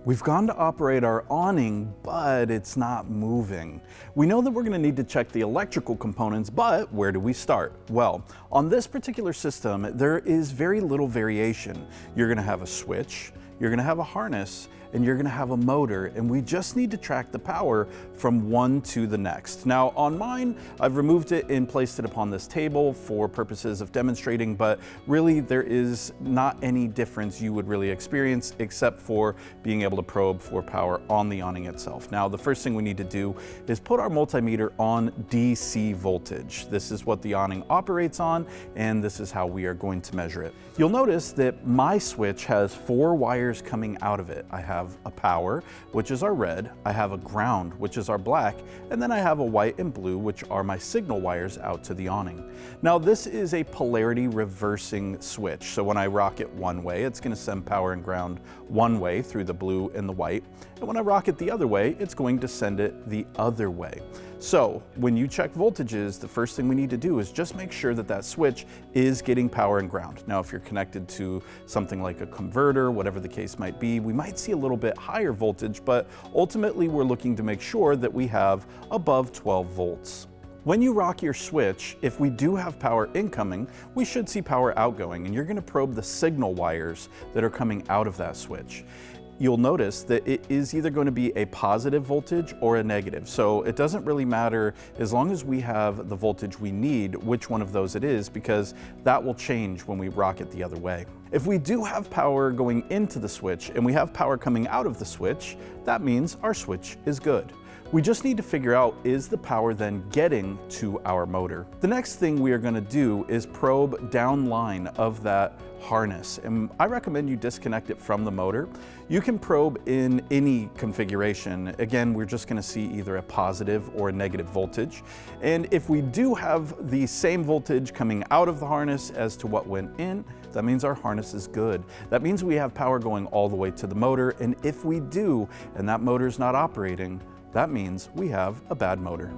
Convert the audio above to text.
We've gone to operate our awning, but it's not moving. We know that we're going to need to check the electrical components, but where do we start? Well, on this particular system, there is very little variation. You're going to have a switch, you're going to have a harness, and you're going to have a motor, and we just need to track the power from one to the next. Now on mine, I've removed it and placed it upon this table for purposes of demonstrating, but really there is not any difference you would really experience except for being able to probe for power on the awning itself. Now the first thing we need to do is put our multimeter on DC voltage. This is what the awning operates on, and this is how we are going to measure it. You'll notice that my switch has 4 wires coming out of it. I have a power, which is our red, I have a ground, which is our black, and then I have a white and blue, which are my signal wires out to the awning. Now this is a polarity reversing switch, so when I rock it one way, it's going to send power and ground one way through the blue and the white, and when I rock it the other way, it's going to send it the other way. So when you check voltages, the first thing we need to do is just make sure that that switch is getting power and ground. Now if you're connected to something like a converter, whatever the case might be, we might see a little bit higher voltage, but ultimately we're looking to make sure that we have above 12 volts. When you rock your switch, if we do have power incoming, we should see power outgoing, and you're going to probe the signal wires that are coming out of that switch. You'll notice that it is either going to be a positive voltage or a negative. So it doesn't really matter as long as we have the voltage we need, which one of those it is, because that will change when we rock it the other way. If we do have power going into the switch and we have power coming out of the switch, that means our switch is good. We just need to figure out, is the power then getting to our motor? The next thing we are going to do is probe downline of that harness, and I recommend you disconnect it from the motor. You can probe in any configuration. Again, we're just going to see either a positive or a negative voltage, and if we do have the same voltage coming out of the harness as to what went in, that means our harness is good. That means we have power going all the way to the motor, and if we do and that motor is not operating, that means we have a bad motor.